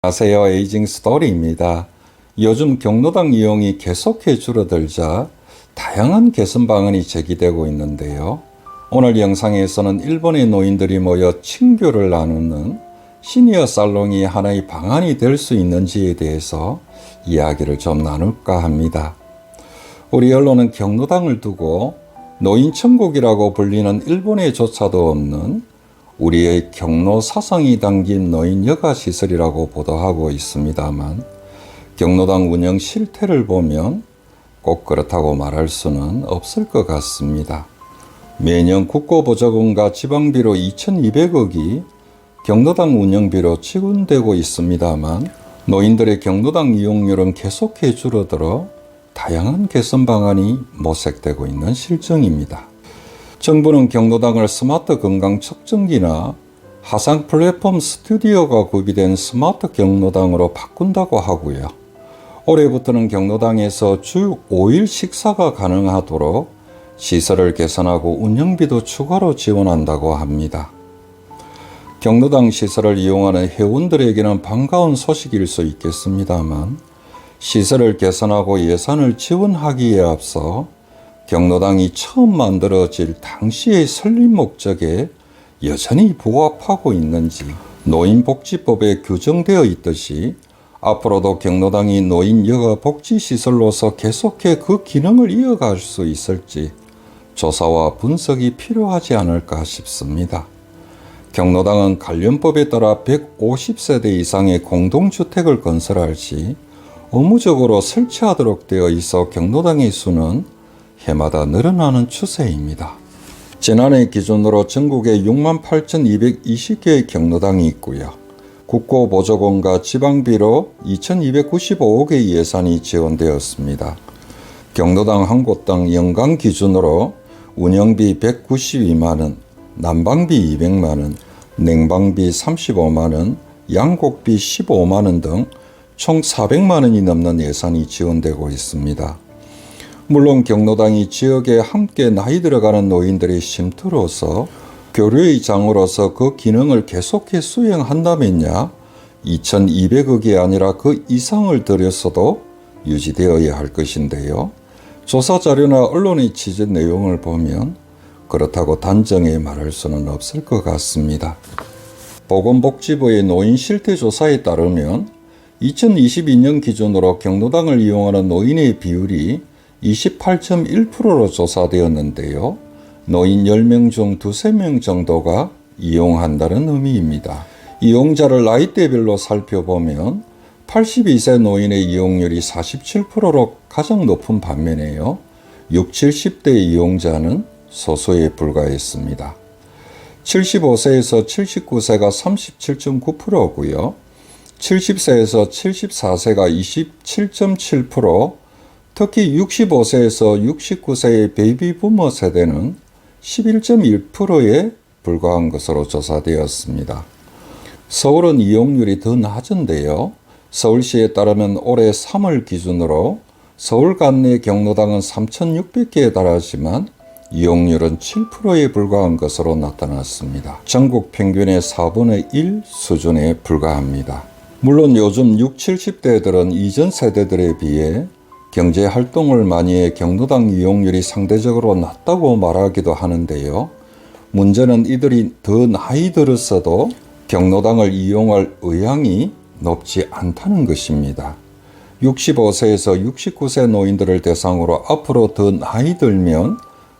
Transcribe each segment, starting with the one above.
안녕하세요. 에이징 스토리입니다. 요즘 경로당 이용이 계속해 줄어들자 다양한 개선 방안이 제기되고 있는데요. 오늘 영상에서는 일본의 노인들이 모여 친교를 나누는 시니어 살롱이 하나의 방안이 될 수 있는지에 대해서 이야기를 좀 나눌까 합니다. 우리 언론은 경로당을 두고 노인 천국이라고 불리는 일본에조차도 없는 우리의 경로 사상이 담긴 노인 여가시설이라고 보도하고 있습니다만 경로당 운영 실태를 보면 꼭 그렇다고 말할 수는 없을 것 같습니다. 매년 국고보조금과 지방비로 2,200억이 경로당 운영비로 지원되고 있습니다만 노인들의 경로당 이용률은 계속해 줄어들어 다양한 개선 방안이 모색되고 있는 실정입니다. 정부는 경로당을 스마트 건강 측정기나 하상 플랫폼 스튜디오가 구비된 스마트 경로당으로 바꾼다고 하고요. 올해부터는 경로당에서 주 5일 식사가 가능하도록 시설을 개선하고 운영비도 추가로 지원한다고 합니다. 경로당 시설을 이용하는 회원들에게는 반가운 소식일 수 있겠습니다만 시설을 개선하고 예산을 지원하기에 앞서 경로당이 처음 만들어질 당시의 설립 목적에 여전히 부합하고 있는지, 노인복지법에 규정되어 있듯이 앞으로도 경로당이 노인 여가 복지시설로서 계속해 그 기능을 이어갈 수 있을지 조사와 분석이 필요하지 않을까 싶습니다. 경로당은 관련법에 따라 150세대 이상의 공동주택을 건설할 시 의무적으로 설치하도록 되어 있어 경로당의 수는 해마다 늘어나는 추세입니다. 지난해 기준으로 전국에 68,220개의 경로당이 있고요. 국고보조금과 지방비로 2,295억의 예산이 지원되었습니다. 경로당 한 곳당 연간 기준으로 운영비 192만원, 난방비 200만원, 냉방비 35만원, 양곡비 15만원 등 총 400만원이 넘는 예산이 지원되고 있습니다. 물론 경로당이 지역에 함께 나이 들어가는 노인들의 쉼터로서 교류의 장으로서 그 기능을 계속해 수행한다면야 2,200억이 아니라 그 이상을 들였어도 유지되어야 할 것인데요. 조사 자료나 언론의 취재 내용을 보면 그렇다고 단정해 말할 수는 없을 것 같습니다. 보건복지부의 노인 실태조사에 따르면 2022년 기준으로 경로당을 이용하는 노인의 비율이 28.1%로 조사되었는데요. 노인 10명 중 2~3명 정도가 이용한다는 의미입니다. 이용자를 나이대별로 살펴보면 82세 노인의 이용률이 47%로 가장 높은 반면에요. 60~70대 이용자는 소수에 불과했습니다. 75세에서 79세가 37.9%고요. 70세에서 74세가 27.7%, 특히 65세에서 69세의 베이비부머 세대는 11.1%에 불과한 것으로 조사되었습니다. 서울은 이용률이 더 낮은데요. 서울시에 따르면 올해 3월 기준으로 서울 관내 경로당은 3,600개에 달하지만 이용률은 7%에 불과한 것으로 나타났습니다. 전국 평균의 4분의 1 수준에 불과합니다. 물론 요즘 60, 70대들은 이전 세대들에 비해 경제활동을 많이 해 경로당 이용률이 상대적으로 낮다고 말하기도 하는데요. 문제는 이들이 더 나이 들었어도 경로당을 이용할 의향이 높지 않다는 것입니다. 65세에서 69세 노인들을 대상으로 앞으로 더 나이 들면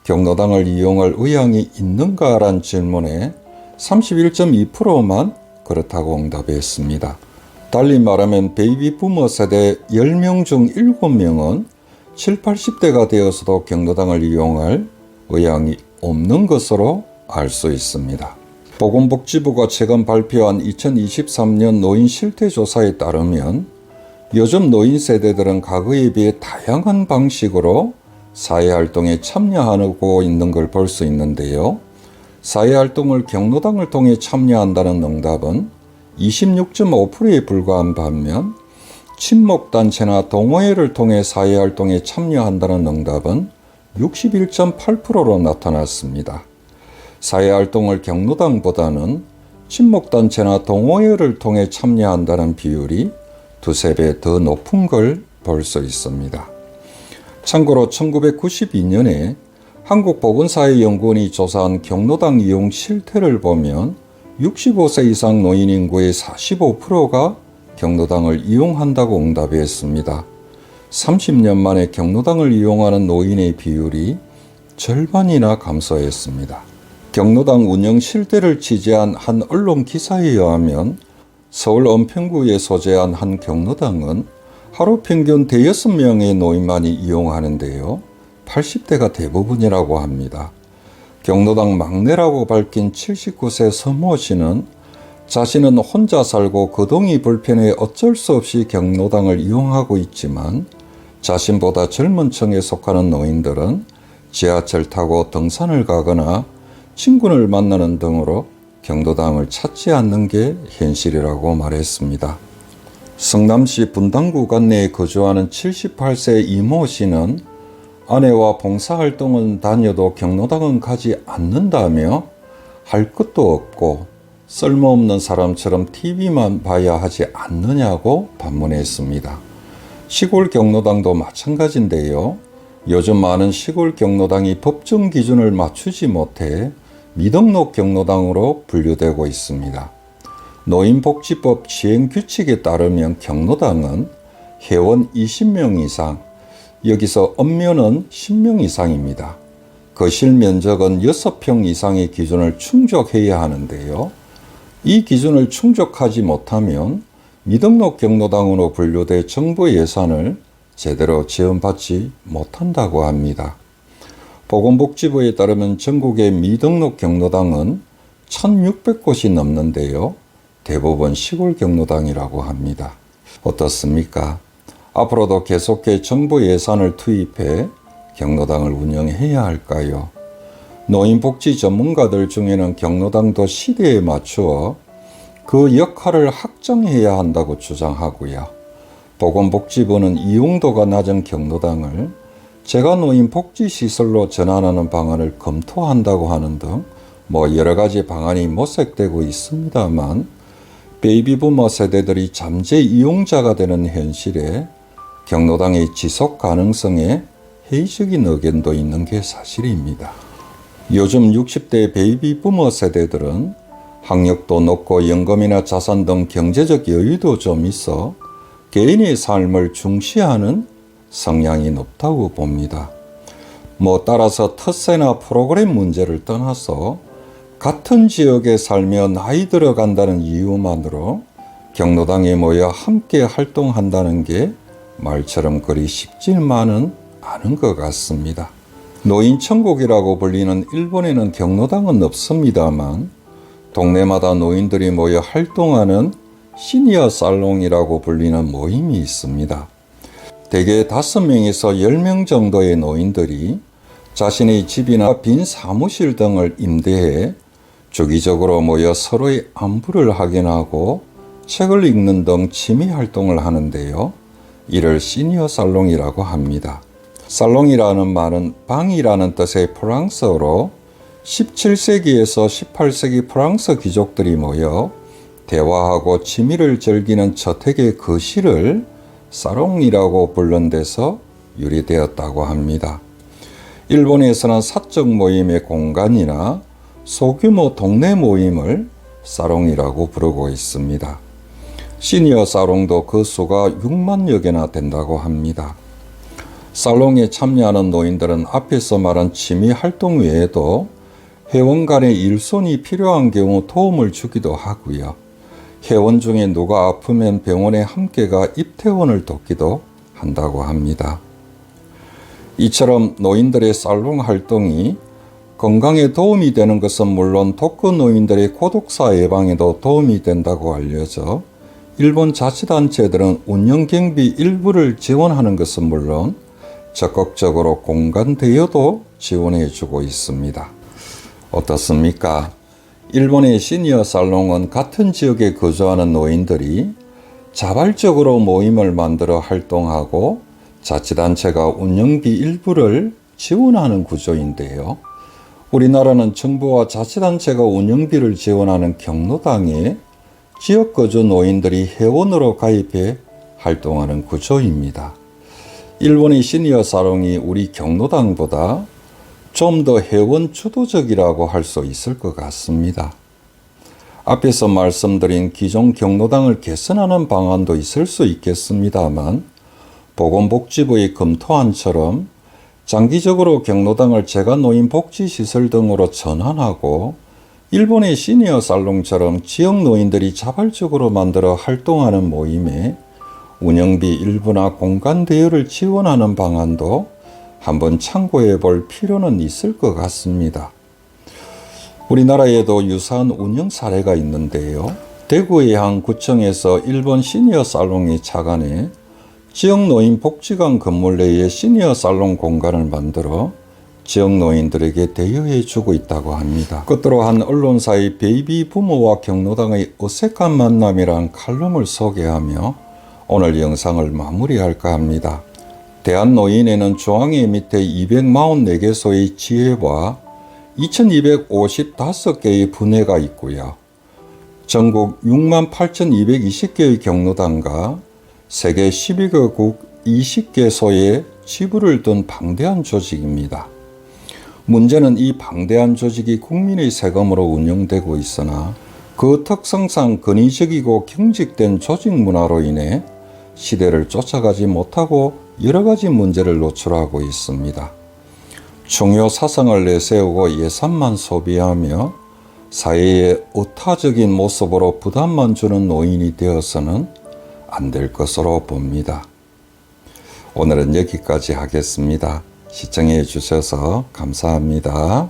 경로당을 이용할 의향이 있는가란 질문에 31.2%만 그렇다고 응답했습니다. 달리 말하면 베이비부머 세대 10명 중 7명은 70, 80대가 되어서도 경로당을 이용할 의향이 없는 것으로 알 수 있습니다. 보건복지부가 최근 발표한 2023년 노인 실태조사에 따르면 요즘 노인 세대들은 과거에 비해 다양한 방식으로 사회활동에 참여하고 있는 걸 볼 수 있는데요. 사회활동을 경로당을 통해 참여한다는 응답은 26.5%에 불과한 반면 친목단체나 동호회를 통해 사회활동에 참여한다는 응답은 61.8%로 나타났습니다. 사회활동을 경로당보다는 친목단체나 동호회를 통해 참여한다는 비율이 두세 배 더 높은 걸 볼 수 있습니다. 참고로 1992년에 한국보건사회연구원이 조사한 경로당 이용 실태를 보면 65세 이상 노인 인구의 45%가 경로당을 이용한다고 응답했습니다. 30년 만에 경로당을 이용하는 노인의 비율이 절반이나 감소했습니다. 경로당 운영 실태를 취재한 한 언론 기사에 의하면 서울 은평구에 소재한 한 경로당은 하루 평균 대여섯 명의 노인만이 이용하는데요. 80대가 대부분이라고 합니다. 경로당 막내라고 밝힌 79세 서모 씨는 자신은 혼자 살고 거동이 불편해 어쩔 수 없이 경로당을 이용하고 있지만 자신보다 젊은 층에 속하는 노인들은 지하철 타고 등산을 가거나 친구를 만나는 등으로 경로당을 찾지 않는 게 현실이라고 말했습니다. 성남시 분당구 관내에 거주하는 78세 이모 씨는 아내와 봉사활동은 다녀도 경로당은 가지 않는다며 할 것도 없고 쓸모없는 사람처럼 TV만 봐야 하지 않느냐고 반문했습니다. 시골 경로당도 마찬가지인데요. 요즘 많은 시골 경로당이 법정 기준을 맞추지 못해 미등록 경로당으로 분류되고 있습니다. 노인복지법 시행규칙에 따르면 경로당은 회원 20명 이상, 여기서 읍면은 10명 이상입니다. 거실 면적은 6평 이상의 기준을 충족해야 하는데요. 이 기준을 충족하지 못하면 미등록 경로당으로 분류돼 정부 예산을 제대로 지원받지 못한다고 합니다. 보건복지부에 따르면 전국의 미등록 경로당은 1,600곳이 넘는데요. 대부분 시골 경로당이라고 합니다. 어떻습니까? 앞으로도 계속해 정부 예산을 투입해 경로당을 운영해야 할까요? 노인복지 전문가들 중에는 경로당도 시대에 맞추어 그 역할을 확장해야 한다고 주장하고요. 보건복지부는 이용도가 낮은 경로당을 재가노인 복지시설로 전환하는 방안을 검토한다고 하는 등 여러 가지 방안이 모색되고 있습니다만 베이비부머 세대들이 잠재 이용자가 되는 현실에 경로당의 지속 가능성에 회의적인 의견도 있는 게 사실입니다. 요즘 60대 베이비부머 세대들은 학력도 높고 연금이나 자산 등 경제적 여유도 좀 있어 개인의 삶을 중시하는 성향이 높다고 봅니다. 따라서 텃세나 프로그램 문제를 떠나서 같은 지역에 살며 나이 들어간다는 이유만으로 경로당에 모여 함께 활동한다는 게 말처럼 그리 쉽지만은 않은 것 같습니다. 노인천국이라고 불리는 일본에는 경로당은 없습니다만 동네마다 노인들이 모여 활동하는 시니어 살롱이라고 불리는 모임이 있습니다. 대개 5명에서 10명 정도의 노인들이 자신의 집이나 빈 사무실 등을 임대해 주기적으로 모여 서로의 안부를 확인하고 책을 읽는 등 취미 활동을 하는데요. 이를 시니어 살롱이라고 합니다. 살롱이라는 말은 방이라는 뜻의 프랑스어로 17세기에서 18세기 프랑스 귀족들이 모여 대화하고 취미를 즐기는 저택의 거실을 사롱이라고 부른 데서 유래되었다고 합니다. 일본에서는 사적 모임의 공간이나 소규모 동네 모임을 사롱이라고 부르고 있습니다. 시니어 사롱도 그 수가 6만여 개나 된다고 합니다. 살롱에 참여하는 노인들은 앞에서 말한 취미 활동 외에도 회원 간의 일손이 필요한 경우 도움을 주기도 하고요. 회원 중에 누가 아프면 병원에 함께가 입퇴원을 돕기도 한다고 합니다. 이처럼 노인들의 살롱 활동이 건강에 도움이 되는 것은 물론 독거 노인들의 고독사 예방에도 도움이 된다고 알려져 일본 자치단체들은 운영 경비 일부를 지원하는 것은 물론 적극적으로 공간 대여도 지원해 주고 있습니다. 어떻습니까? 일본의 시니어 살롱은 같은 지역에 거주하는 노인들이 자발적으로 모임을 만들어 활동하고 자치단체가 운영비 일부를 지원하는 구조인데요. 우리나라는 정부와 자치단체가 운영비를 지원하는 경로당에 지역 거주 노인들이 회원으로 가입해 활동하는 구조입니다. 일본의 시니어 사롱이 우리 경로당보다 좀 더 회원 주도적이라고 할 수 있을 것 같습니다. 앞에서 말씀드린 기존 경로당을 개선하는 방안도 있을 수 있겠습니다만 보건복지부의 검토안처럼 장기적으로 경로당을 재가노인 복지시설 등으로 전환하고 일본의 시니어 살롱처럼 지역 노인들이 자발적으로 만들어 활동하는 모임에 운영비 일부나 공간 대여를 지원하는 방안도 한번 참고해 볼 필요는 있을 것 같습니다. 우리나라에도 유사한 운영 사례가 있는데요. 대구의 한 구청에서 일본 시니어 살롱이 착안해 지역 노인 복지관 건물 내에 시니어 살롱 공간을 만들어 지역 노인들에게 대여해 주고 있다고 합니다. 끝으로 한 언론사의 베이비 부모와 경로당의 어색한 만남이란 칼럼을 소개하며 오늘 영상을 마무리할까 합니다. 대한노인에는 중앙회 밑에 244개소의 지회와 2255개의 분회가 있고요. 전국 68,220개의 경로당과 세계 12개국 20개소의 지부를 둔 방대한 조직입니다. 문제는 이 방대한 조직이 국민의 세금으로 운영되고 있으나 그 특성상 권위적이고 경직된 조직 문화로 인해 시대를 쫓아가지 못하고 여러 가지 문제를 노출하고 있습니다. 중요 사상을 내세우고 예산만 소비하며 사회의 의타적인 모습으로 부담만 주는 노인이 되어서는 안 될 것으로 봅니다. 오늘은 여기까지 하겠습니다. 시청해 주셔서 감사합니다.